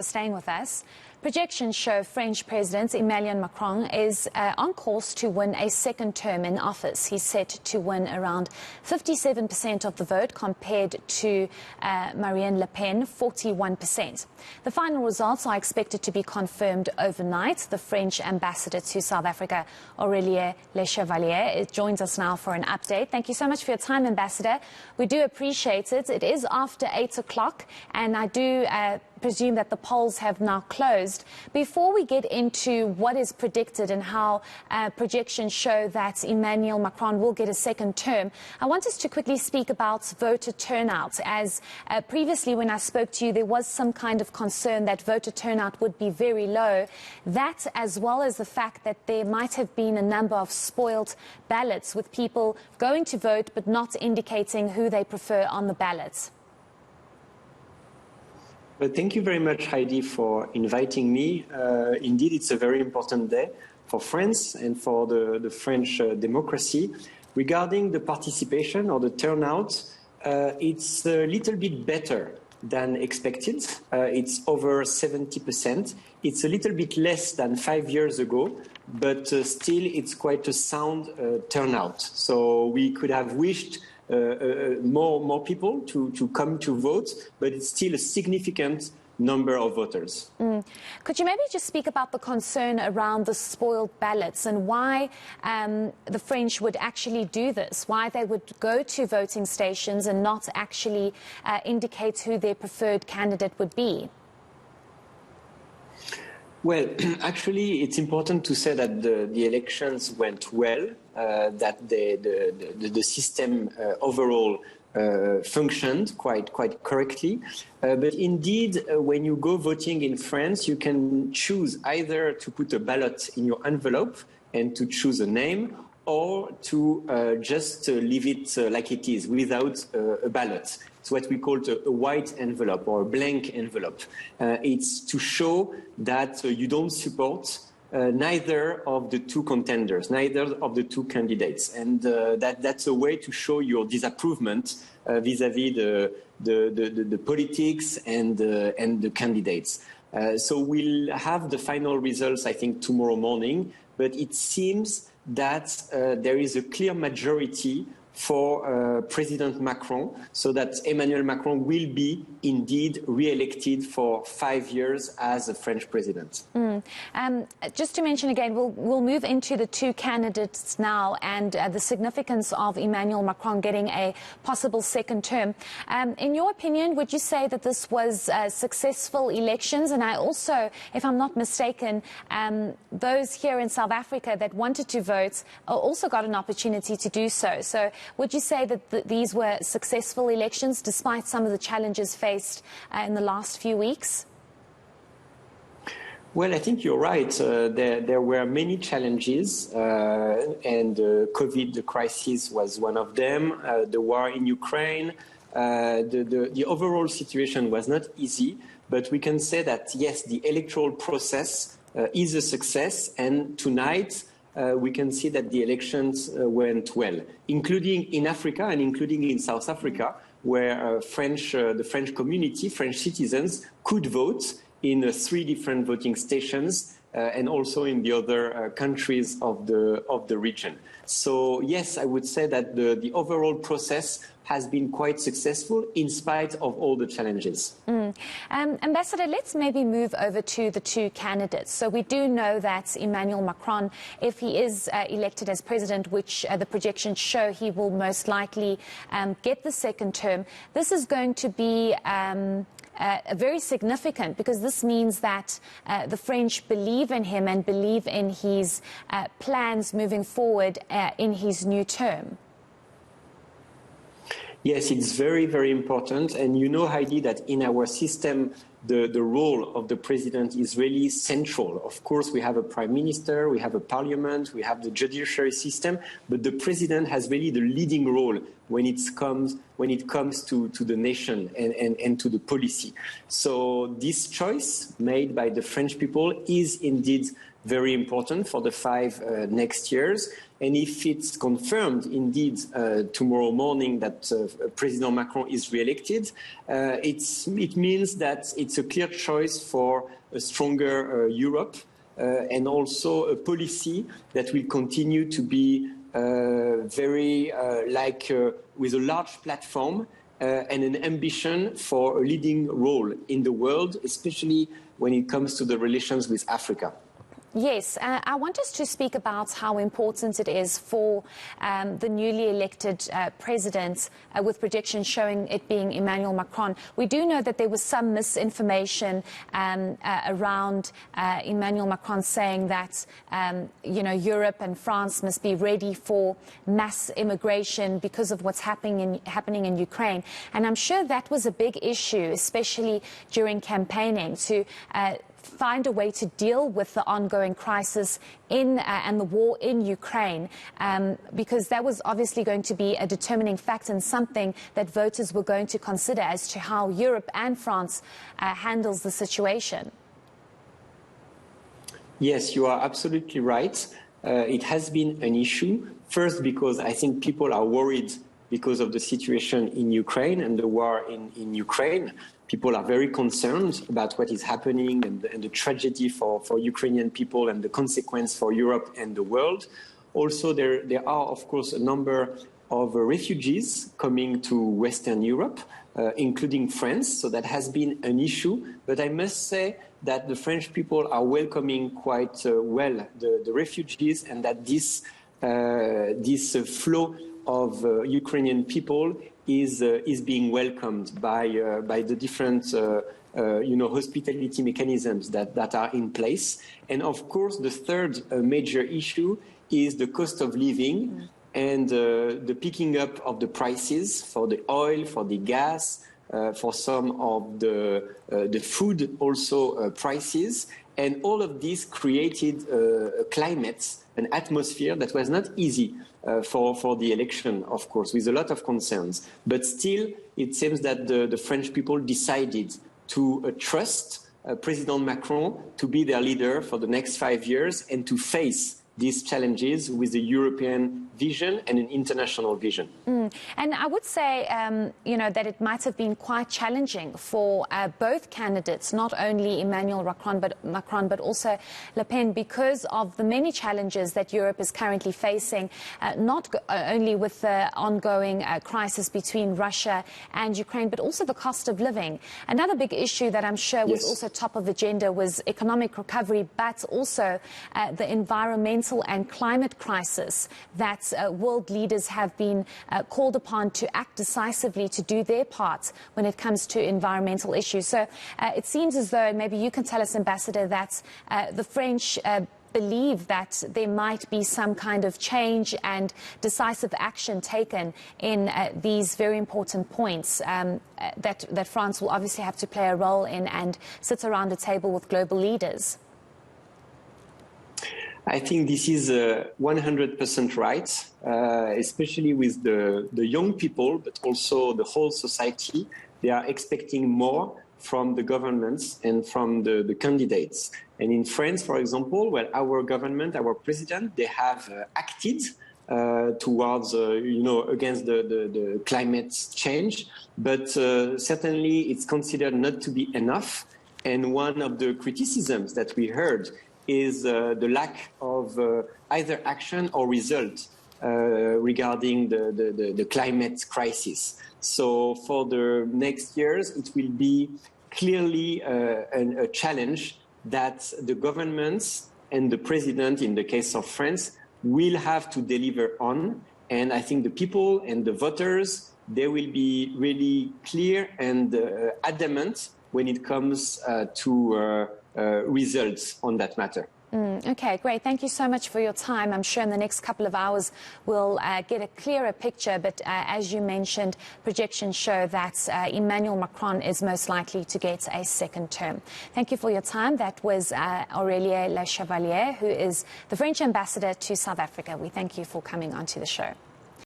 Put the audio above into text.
Staying with us, projections show French President Emmanuel Macron is on course to win a second term in office. He's set to win around 57% of the vote compared to Marine Le Pen, 41%. The final results are expected to be confirmed overnight. The French ambassador to South Africa, Aurelie Lechevallier, joins us now for an update. Thank you so much for your time, Ambassador. We do appreciate it. It is after 8 o'clock, and I do presume that the polls have now closed. Before we get into what is predicted and how projections show that Emmanuel Macron will get a second term, I want us to quickly speak about voter turnout. As previously when I spoke to you, there was some kind of concern that voter turnout would be very low. That, as well as the fact that there might have been a number of spoiled ballots with people going to vote but not indicating who they prefer on the ballot. Well, thank you very much, Heidi, for inviting me. Indeed, it's a very important day for France and for the French democracy. Regarding the participation or the turnout, it's a little bit better than expected. It's over 70%. It's a little bit less than 5 years ago, but still it's quite a sound turnout. So we could have wished more people to come to vote, but it's still a significant number of voters. Could you maybe just speak about the concern around the spoiled ballots and why the French would actually do this, why they would go to voting stations and not actually indicate who their preferred candidate would be? Well, actually, it's important to say that the elections went well, that the system overall functioned quite correctly. But indeed, when you go voting in France, you can choose either to put a ballot in your envelope and to choose a name, or to just leave it like it is, without a ballot. It's what we call a white envelope or a blank envelope. It's to show that you don't support neither of the two contenders, neither of the two candidates. And that's a way to show your disapproval vis-à-vis the politics and the candidates. So we'll have the final results, I think, tomorrow morning. But it seems that there is a clear majority for President Macron, so that Emmanuel Macron will be indeed re-elected for 5 years as a French president. Just to mention again, we'll move into the two candidates now and the significance of Emmanuel Macron getting a possible second term. In your opinion, would you say that this was successful elections? And I also, if I'm not mistaken, those here in South Africa that wanted to vote also got an opportunity to do so. So would you say that these were successful elections despite some of the challenges faced in the last few weeks? Well, I think you're right. There were many challenges, and COVID, the crisis, was one of them. The war in Ukraine, the overall situation was not easy, but we can say that, yes, the electoral process is a success, and tonight we can see that the elections went well, including in Africa and including in South Africa, where the French community, French citizens, could vote in 3 different voting stations and also in the other countries of the region. So yes, I would say that the overall process has been quite successful in spite of all the challenges. Ambassador, let's maybe move over to the two candidates. So we do know that Emmanuel Macron, if he is elected as president, which the projections show he will most likely get the second term, this is going to be very significant, because this means that the French believe in him and believe in his plans moving forward in his new term. Yes, it's very, very important. And you know, Heidi, that in our system, the role of the president is really central. Of course, we have a prime minister, we have a parliament, we have the judiciary system, but the president has really the leading role when it comes to the nation and to the policy. So this choice made by the French people is indeed very important for the 5 next years. And if it's confirmed indeed tomorrow morning that President Macron is re-elected, it means that it it's a clear choice for a stronger Europe and also a policy that will continue to be very with a large platform and an ambition for a leading role in the world, especially when it comes to the relations with Africa. Yes, I want us to speak about how important it is for the newly elected president, with predictions showing it being Emmanuel Macron. We do know that there was some misinformation around Emmanuel Macron saying that, Europe and France must be ready for mass immigration because of what's happening in Ukraine. And I'm sure that was a big issue, especially during campaigning, to find a way to deal with the ongoing crisis and the war in Ukraine, because that was obviously going to be a determining factor and something that voters were going to consider as to how Europe and France handles the situation. Yes, you are absolutely right. It has been an issue, first because I think people are worried because of the situation in Ukraine and the war in Ukraine. People are very concerned about what is happening and the tragedy for Ukrainian people and the consequence for Europe and the world. Also, there are, of course, a number of refugees coming to Western Europe, including France. So that has been an issue. But I must say that the French people are welcoming quite well the refugees, and that this flow of Ukrainian people is being welcomed by the different hospitality mechanisms that are in place. And of course, the third major issue is the cost of living and the picking up of the prices for the oil, for the gas, for some of the food also prices. And all of this created a climate, an atmosphere that was not easy for the election, of course, with a lot of concerns. But still, it seems that the French people decided to trust President Macron to be their leader for the next 5 years and to face these challenges with a European vision and an international vision. And I would say, that it might have been quite challenging for both candidates, not only Emmanuel Macron, but also Le Pen, because of the many challenges that Europe is currently facing, not only with the ongoing crisis between Russia and Ukraine, but also the cost of living. Another big issue that I'm sure was also top of the agenda was economic recovery, but also the environmental and climate crisis that world leaders have been called upon to act decisively to do their part when it comes to environmental issues. So it seems as though, maybe you can tell us, Ambassador, that the French believe that there might be some kind of change and decisive action taken in these very important points that France will obviously have to play a role in and sit around a table with global leaders. I think this is 100% right, especially with the young people, but also the whole society. They are expecting more from the governments and from the candidates. And in France, for example, well, our government, our president, they have acted towards, against the climate change, but certainly it's considered not to be enough. And one of the criticisms that we heard is the lack of either action or result regarding the climate crisis. So for the next years, it will be clearly a challenge that the governments and the president, in the case of France, will have to deliver on. And I think the people and the voters, they will be really clear and adamant when it comes to results on that matter. Okay, great. Thank you so much for your time. I'm sure in the next couple of hours we'll get a clearer picture. But as you mentioned, projections show that Emmanuel Macron is most likely to get a second term. Thank you for your time. That was Aurelie Lechevallier, who is the French ambassador to South Africa. We thank you for coming onto the show.